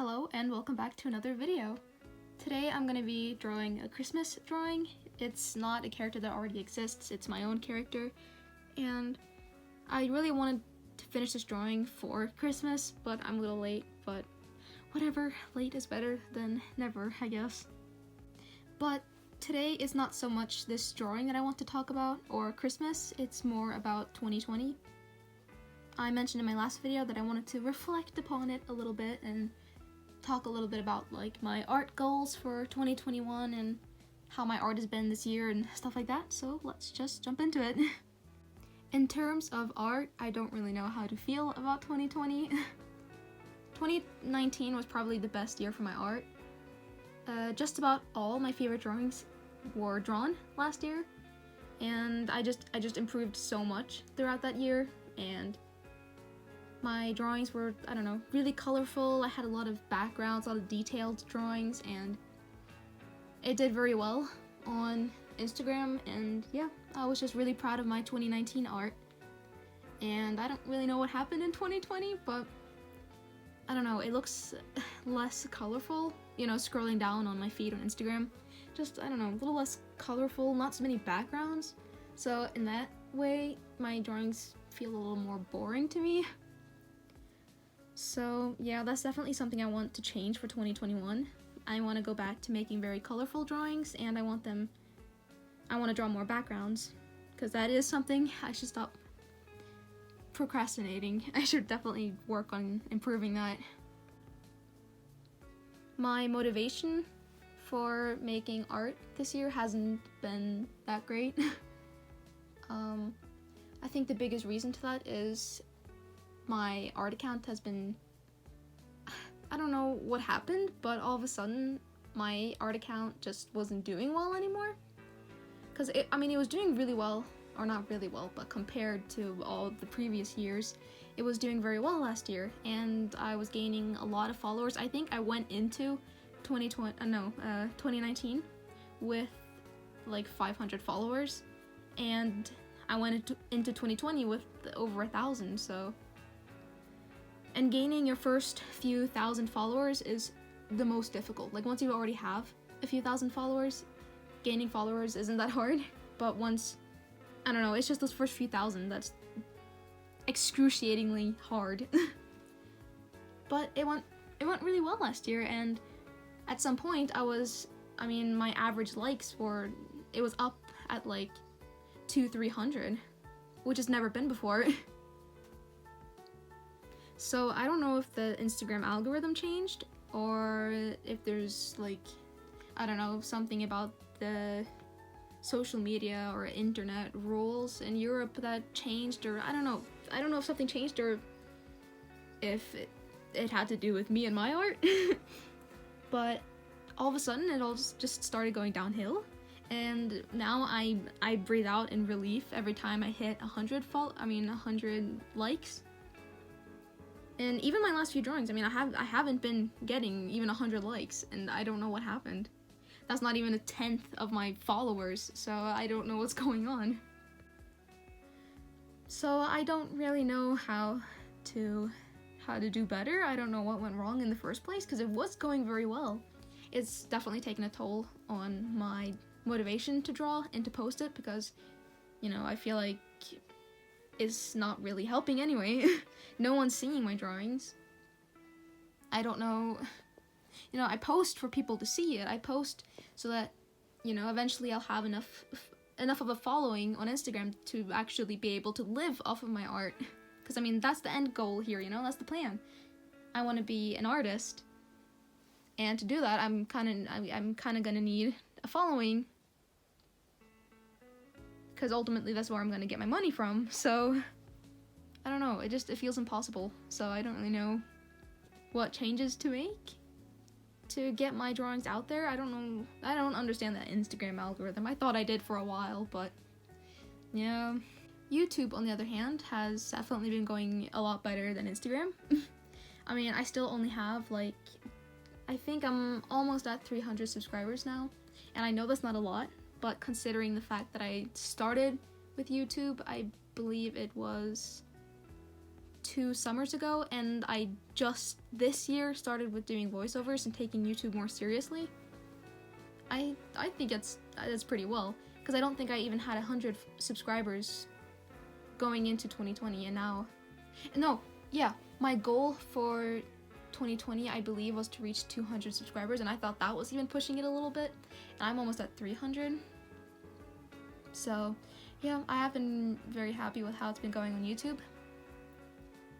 Hello and welcome back to another video. Today I'm going to be drawing a Christmas drawing. It's not a character that already exists, it's my own character, and I really wanted to finish this drawing for Christmas, but I'm a little late, but whatever, late is better than never, I guess. But today is not so much this drawing that I want to talk about, or Christmas, it's more about 2020. I mentioned in my last video that I wanted to reflect upon it a little bit and talk a little bit about like my art goals for 2021 and how my art has been this year and stuff like that, so let's just jump into it. In terms of art, I don't really know how to feel about 2020. 2019 was probably the best year for my art. Just about all my favorite drawings were drawn last year, and I just improved so much throughout that year, and my drawings were, I don't know, really colorful. I had a lot of backgrounds, a lot of detailed drawings, and it did very well on Instagram, and yeah, I was just really proud of my 2019 art. And I don't really know what happened in 2020, but I don't know, it looks less colorful, you know, scrolling down on my feed on Instagram. Just, I don't know, a little less colorful, not so many backgrounds. So in that way, my drawings feel a little more boring to me. So yeah, that's definitely something I want to change for 2021. I want to go back to making very colorful drawings, and I want to draw more backgrounds, because that is something I should stop procrastinating. I should definitely work on improving that. My motivation for making art this year hasn't been that great. I think the biggest reason to that is my art account has been, I don't know what happened, but all of a sudden my art account just wasn't doing well anymore. Because it was doing really well, or not really well, but compared to all the previous years, it was doing very well last year, and I was gaining a lot of followers. I think I went into 2019 with like 500 followers, and I went into 2020 with over 1,000, so. And gaining your first few thousand followers is the most difficult. Like, once you already have a few thousand followers, gaining followers isn't that hard. But once, I don't know, it's just those first few thousand that's excruciatingly hard. But it went really well last year, and at some point my average likes it was up at like 200-300, which has never been before. So I don't know if the Instagram algorithm changed, or if there's like, I don't know, something about the social media or internet rules in Europe that changed, or I don't know if something changed, or if it had to do with me and my art. But all of a sudden it all just started going downhill, and now I breathe out in relief every time I hit 100 likes. And even my last few drawings, I haven't been getting even 100 likes, and I don't know what happened. That's not even 1/10 of my followers, so I don't know what's going on. So I don't really know how to do better. I don't know what went wrong in the first place, because it was going very well. It's definitely taken a toll on my motivation to draw and to post it, because, you know, I feel like it's not really helping anyway. No one's seeing my drawings. I don't know, you know, I post for people to see it. I post so that, you know, eventually I'll have enough of a following on Instagram to actually be able to live off of my art. Because that's the end goal here, you know, that's the plan. I want to be an artist, and to do that I'm kind of gonna need a following, because ultimately that's where I'm gonna get my money from. So I don't know, it feels impossible. So I don't really know what changes to make to get my drawings out there. I don't know, I don't understand that Instagram algorithm. I thought I did for a while, but yeah. YouTube, on the other hand, has definitely been going a lot better than Instagram. I still only have like, I think I'm almost at 300 subscribers now, and I know that's not a lot, but considering the fact that I started with YouTube, I believe it was 2 summers ago, and I just this year started with doing voiceovers and taking YouTube more seriously. I think that's pretty well, because I don't think I even had 100 subscribers going into 2020, and now, no, yeah, my goal for 2020, I believe, was to reach 200 subscribers, and I thought that was even pushing it a little bit, and I'm almost at 300. So yeah, I have been very happy with how it's been going on YouTube,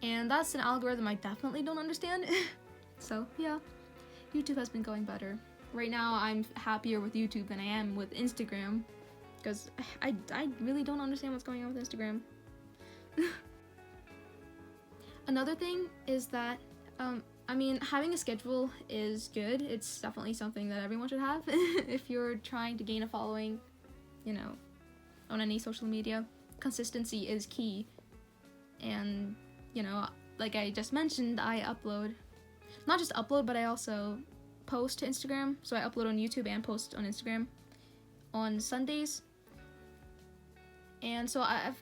and that's an algorithm I definitely don't understand. So yeah, YouTube has been going better. Right now I'm happier with YouTube than I am with Instagram, because I really don't understand what's going on with Instagram. Another thing is that I mean, having a schedule is good. It's definitely something that everyone should have if you're trying to gain a following, you know, on any social media. Consistency is key. And, you know, like I just mentioned, I upload, not just upload, but I also post to Instagram. So I upload on YouTube and post on Instagram on Sundays. And so I've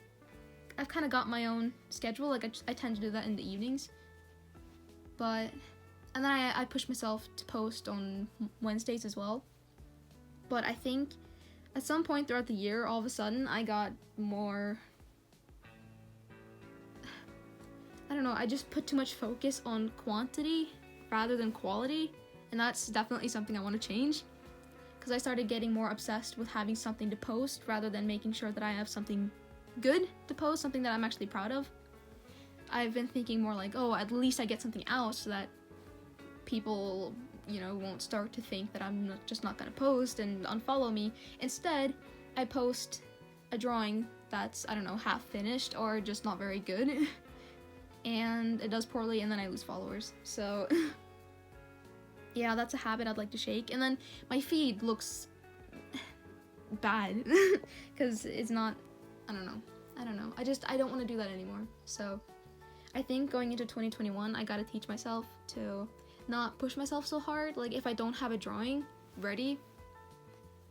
kind of got my own schedule. Like I tend to do that in the evenings. And then I push myself to post on Wednesdays as well. But I think at some point throughout the year, all of a sudden, I got more, I don't know, I just put too much focus on quantity rather than quality. And that's definitely something I want to change. Because I started getting more obsessed with having something to post rather than making sure that I have something good to post, something that I'm actually proud of. I've been thinking more like, oh, at least I get something out so that people, you know, won't start to think that I'm just not gonna post and unfollow me. Instead, I post a drawing that's, I don't know, half finished or just not very good. And it does poorly, and then I lose followers. So yeah, that's a habit I'd like to shake. And then my feed looks bad because it's not, I don't know. I don't want to do that anymore. So I think going into 2021, I gotta teach myself to not push myself so hard. Like, if I don't have a drawing ready,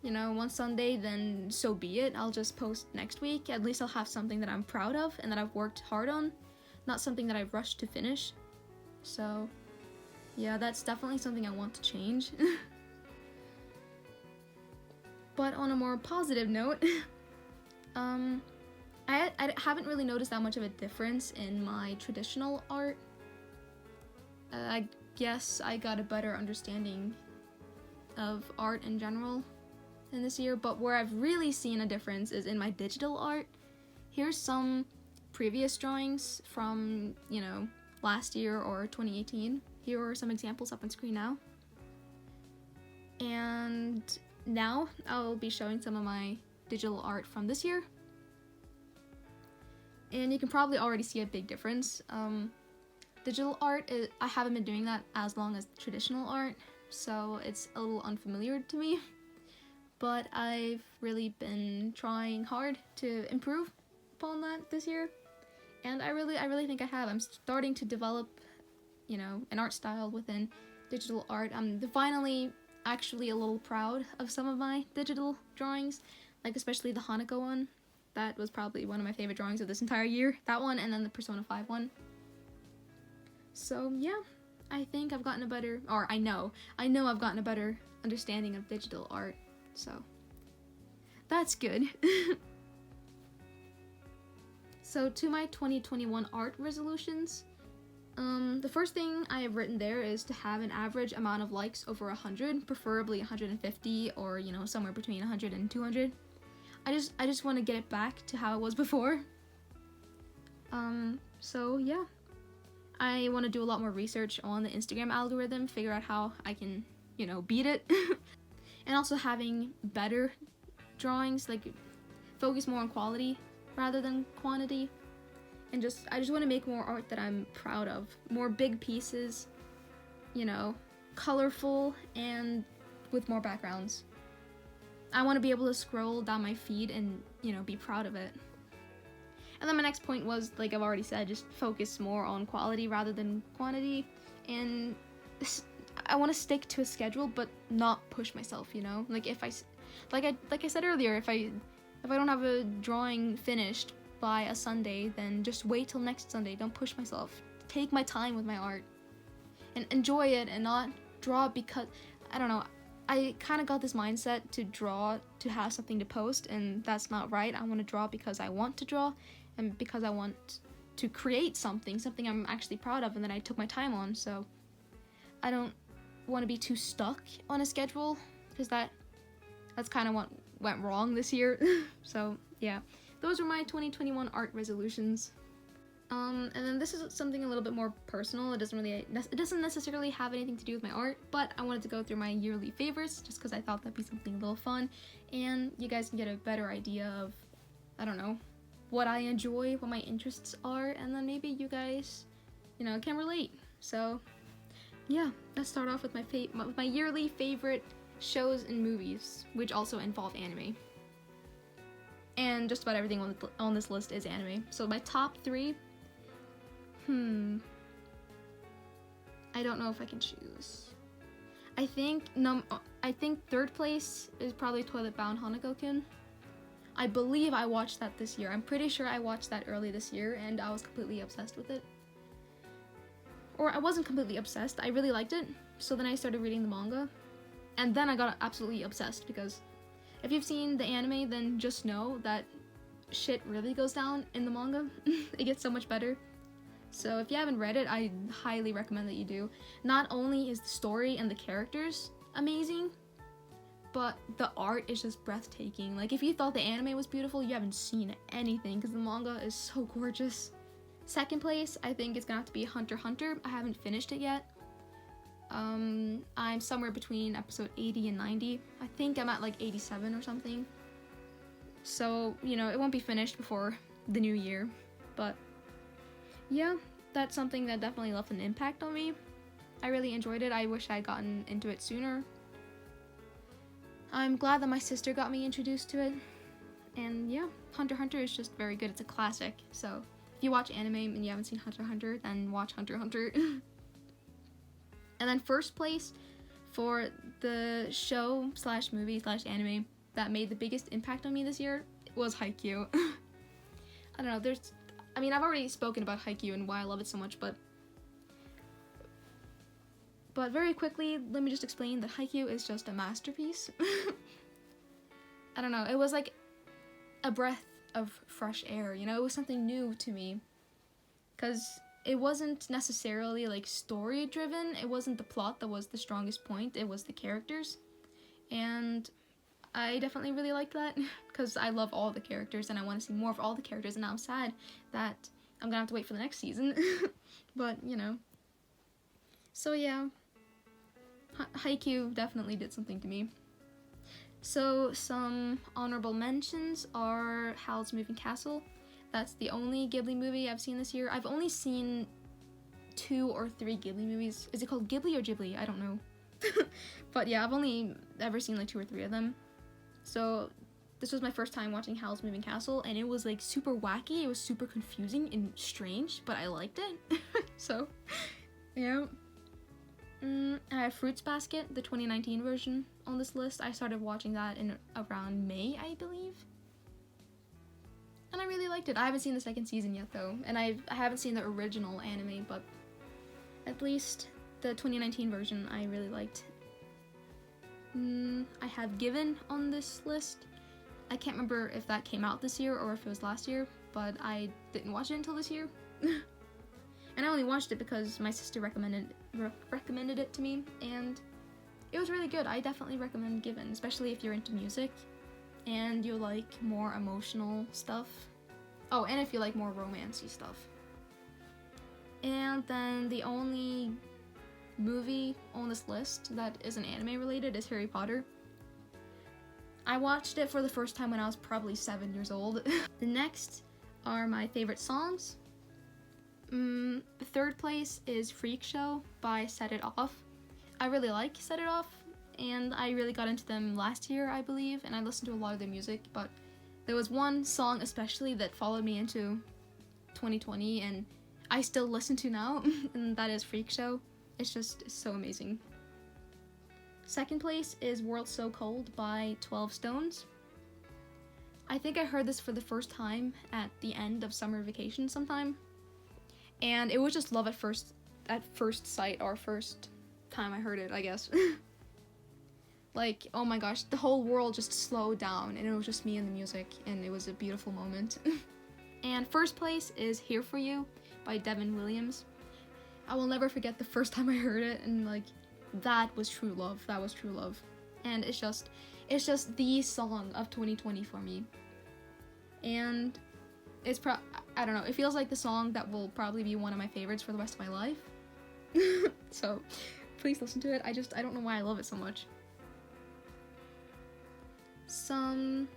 you know, one Sunday, then so be it. I'll just post next week. At least I'll have something that I'm proud of and that I've worked hard on, not something that I've rushed to finish. So yeah, that's definitely something I want to change. But on a more positive note, I haven't really noticed that much of a difference in my traditional art. I guess I got a better understanding of art in general in this year, but where I've really seen a difference is in my digital art. Here's some previous drawings from, you know, last year or 2018. Here are some examples up on screen now. And now I'll be showing some of my digital art from this year. And you can probably already see a big difference. Digital art, I haven't been doing that as long as traditional art, so it's a little unfamiliar to me. But I've really been trying hard to improve upon that this year. And I really think I have. I'm starting to develop, you know, an art style within digital art. I'm finally actually a little proud of some of my digital drawings, like especially the Hanukkah one. That was probably one of my favorite drawings of this entire year. That one, and then the Persona 5 one. So yeah, I think I've gotten a better, or I know I've gotten a better understanding of digital art. So that's good. So to my 2021 art resolutions, the first thing I have written there is to have an average amount of likes over 100, preferably 150, or, you know, somewhere between 100 and 200. I just want to get it back to how it was before. So yeah, I want to do a lot more research on the Instagram algorithm, figure out how I can, you know, beat it. And also having better drawings, like focus more on quality rather than quantity. And I just want to make more art that I'm proud of. More big pieces, you know, colorful and with more backgrounds. I want to be able to scroll down my feed and, you know, be proud of it. And then my next point was, like I've already said, just focus more on quality rather than quantity. And I want to stick to a schedule, but not push myself, you know? Like if I said earlier, if I don't have a drawing finished by a Sunday, then just wait till next Sunday. Don't push myself. Take my time with my art and enjoy it, and not draw because, I don't know, I kind of got this mindset to draw to have something to post, and that's not right. I want to draw because I want to draw, and because I want to create something I'm actually proud of and that I took my time on. So I don't want to be too stuck on a schedule, because that's kind of what went wrong this year. So yeah, those are my 2021 art resolutions. And then this is something a little bit more personal. It doesn't necessarily have anything to do with my art, but I wanted to go through my yearly favorites just because I thought that'd be something a little fun, and you guys can get a better idea of, I don't know, what I enjoy, what my interests are, and then maybe you guys, can relate. So yeah, let's start off with my yearly favorite shows and movies, which also involve anime. And just about everything on this list is anime. So my top 3, I don't know if I can choose. I think third place is probably Toilet Bound Hanako-kun. I believe I watched that this year. I'm pretty sure I watched that early this year, and I was completely obsessed with it. Or I wasn't completely obsessed, I really liked it. So then I started reading the manga, and then I got absolutely obsessed, because if you've seen the anime, then just know that shit really goes down in the manga. It gets so much better. So if you haven't read it, I highly recommend that you do. Not only is the story and the characters amazing, but the art is just breathtaking. Like, if you thought the anime was beautiful, you haven't seen anything, because the manga is so gorgeous. Second place, I think it's gonna have to be Hunter x Hunter. I haven't finished it yet. I'm somewhere between episode 80 and 90. I think I'm at like 87 or something. So, it won't be finished before the new year. But yeah, that's something that definitely left an impact on me. I really enjoyed it. I wish I had gotten into it sooner. I'm glad that my sister got me introduced to it. And yeah, Hunter x Hunter is just very good. It's a classic. So if you watch anime and you haven't seen Hunter x Hunter, then watch Hunter x Hunter. And then first place for the show / movie / anime that made the biggest impact on me this year was Haikyuu. I don't know, I've already spoken about Haikyuu and why I love it so much, but very quickly, let me just explain that Haikyuu is just a masterpiece. I don't know, it was like a breath of fresh air, it was something new to me, because it wasn't necessarily like story driven. It wasn't the plot that was the strongest point, it was the characters, and I definitely really liked that, because I love all the characters and I want to see more of all the characters, and now I'm sad that I'm gonna have to wait for the next season. But so yeah, Haikyuu definitely did something to me. So some honorable mentions are Howl's Moving Castle. That's the only Ghibli movie I've seen this year. I've only seen 2 or 3 Ghibli movies. Is it called Ghibli or Ghibli? I don't know. But yeah, I've only ever seen like 2 or 3 of them. So this was my first time watching Howl's Moving Castle, and it was like super wacky. It was super confusing and strange, but I liked it. So yeah. I have Fruits Basket, the 2019 version, on this list. I started watching that in around May, I believe. And I really liked it. I haven't seen the second season yet, though. And I haven't seen the original anime, but at least the 2019 version I really liked. I have Given on this list. I can't remember if that came out this year or if it was last year, but I didn't watch it until this year. And I only watched it because my sister recommended it to me, and it was really good. I definitely recommend Given, especially if you're into music and you like more emotional stuff. Oh, and if you like more romancy stuff. And then the only movie on this list that isn't anime related is Harry Potter. I watched it for the first time when I was probably 7 years old. The next are my favorite songs. The third place is Freak Show by Set It Off. I really like Set It Off, and I really got into them last year, I believe, and I listened to a lot of their music, but there was one song especially that followed me into 2020 and I still listen to now, and that is Freak Show. It's just so amazing. Second place is World So Cold by 12 Stones. I think I heard this for the first time at the end of summer vacation sometime, and it was just love at first sight, or first time I heard it, I guess. Like, oh my gosh, the whole world just slowed down and it was just me and the music, and it was a beautiful moment. And first place is Here For You by Devin Williams. I will never forget the first time I heard it, and like, that was true love. That was true love. And it's just the song of 2020 for me. And it's I don't know, it feels like the song that will probably be one of my favorites for the rest of my life. So please listen to it. I don't know why I love it so much. Some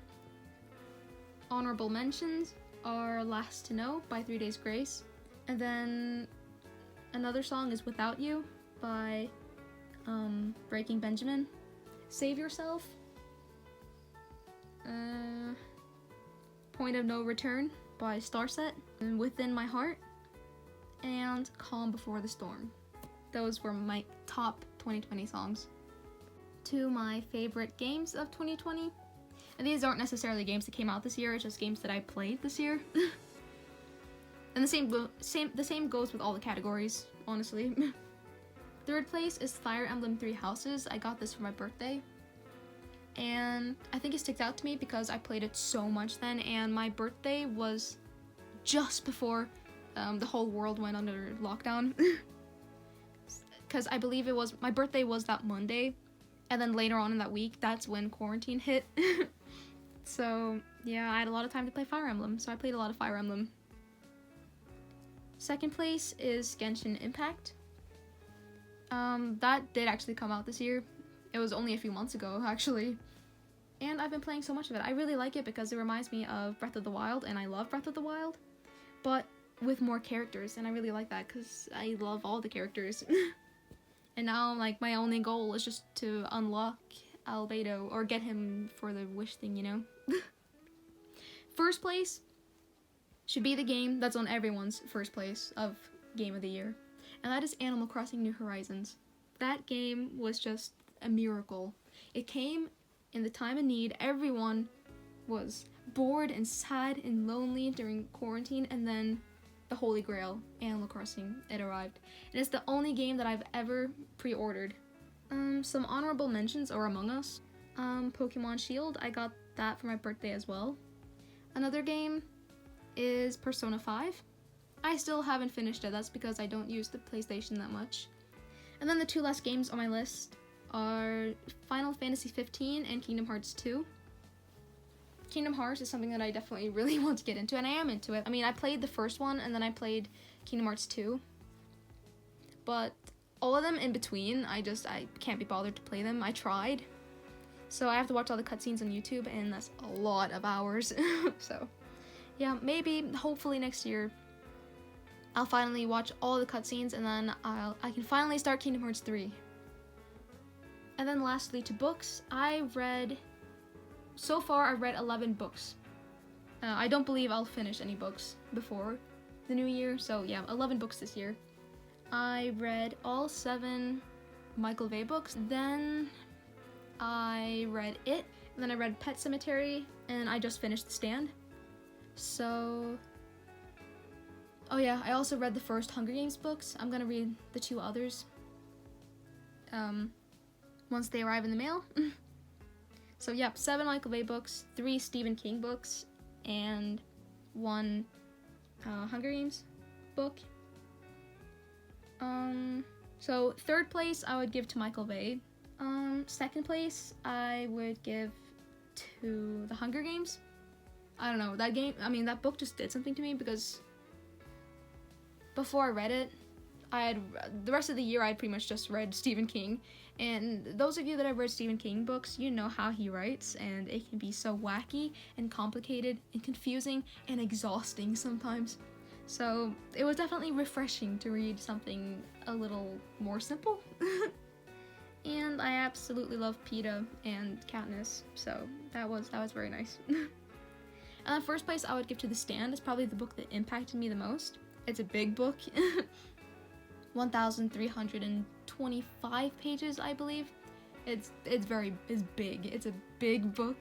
honorable mentions are Last to Know by 3 Days Grace, and then another song is Without You by Breaking Benjamin, Save Yourself, Point of No Return by Starset, and Within My Heart, and Calm Before the Storm. Those were my top 2020 songs. To my favorite games of 2020. And these aren't necessarily games that came out this year, it's just games that I played this year. And the same goes with all the categories, honestly. Third place is Fire Emblem 3 Houses. I got this for my birthday. And I think it sticks out to me because I played it so much then, and my birthday was just before the whole world went under lockdown. Because I believe my birthday was that Monday, and then later on in that week, that's when quarantine hit. So yeah, I had a lot of time to play Fire Emblem, so I played a lot of Fire Emblem. Second place is Genshin Impact. That did actually come out this year. It was only a few months ago, actually. And I've been playing so much of it. I really like it because it reminds me of Breath of the Wild, and I love Breath of the Wild, but with more characters, and I really like that because I love all the characters. And now, like, my only goal is just to unlock Albedo, or get him for the wish thing, you know? First place should be the game that's on everyone's first place of Game of the Year, and that is Animal Crossing New Horizons. That game was just a miracle. It came in the time of need. Everyone was bored and sad and lonely during quarantine, and then the Holy Grail, Animal Crossing, it arrived. And it's the only game that I've ever pre-ordered. Some honorable mentions are Among Us. Pokemon Shield, I got that for my birthday as well. Another game is Persona 5. I still haven't finished it, that's because I don't use the PlayStation that much. And then the two last games on my list are Final Fantasy 15 and Kingdom Hearts 2. Kingdom Hearts is something that I definitely really want to get into, and I am into it. I mean, I played the first one, and then I played Kingdom Hearts 2. But all of them in between, I can't be bothered to play them. I tried. So I have to watch all the cutscenes on YouTube, and that's a lot of hours. So, yeah, maybe, hopefully next year, I'll finally watch all the cutscenes, and then I can finally start Kingdom Hearts 3. And then lastly, to books, so far I've read 11 books. I don't believe I'll finish any books before the new year, so yeah, 11 books this year. I read all 7 Michael Vey books, then I read It, and then I read Pet Sematary, and I just finished The Stand. So, oh yeah, I also read the first Hunger Games books. I'm gonna read the 2 others once they arrive in the mail. So yep, 7 Michael Vey books, 3 Stephen King books, and 1 Hunger Games book. So third place I would give to Michael Vey. Second place I would give to the Hunger Games. I don't know, that book just did something to me, because before I read it, the rest of the year I'd pretty much just read Stephen King, and those of you that have read Stephen King books, you know how he writes, and it can be so wacky and complicated and confusing and exhausting sometimes. So it was definitely refreshing to read something a little more simple. And I absolutely love Peeta and Katniss, so that was very nice. And the first place I would give to The Stand is probably the book that impacted me the most. It's a big book. 1,325 pages, I believe. It's big. It's a big book.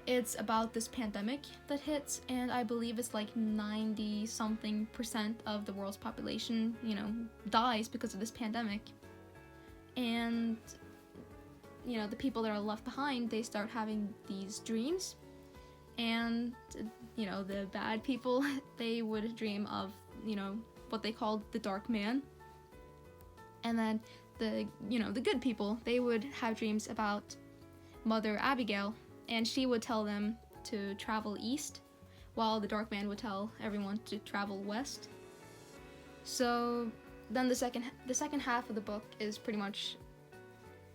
It's about this pandemic that hits, and I believe it's like 90-something% of the world's population, you know, dies because of this pandemic. And, you know, the people that are left behind, they start having these dreams. And, you know, the bad people, they would dream of, you know, what they called the Dark Man. And then the good people, they would have dreams about Mother Abigail, and she would tell them to travel east, while the Dark Man would tell everyone to travel west. So then the second half of the book is pretty much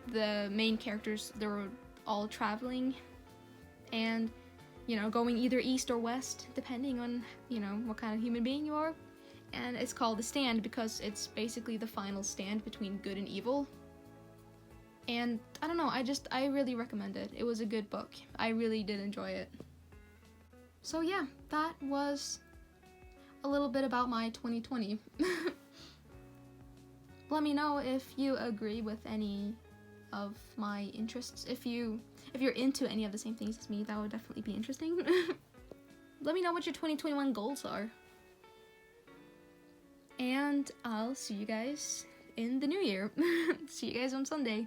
the main characters. They're all traveling and, you know, going either east or west, depending on, you know, what kind of human being you are. And it's called The Stand because it's basically the final stand between good and evil. And I don't know, I really recommend it. It was a good book. I really did enjoy it. So yeah, that was a little bit about my 2020. Let me know if you agree with any of my interests. If you're into any of the same things as me, that would definitely be interesting. Let me know what your 2021 goals are. And I'll see you guys in the new year. See you guys on Sunday.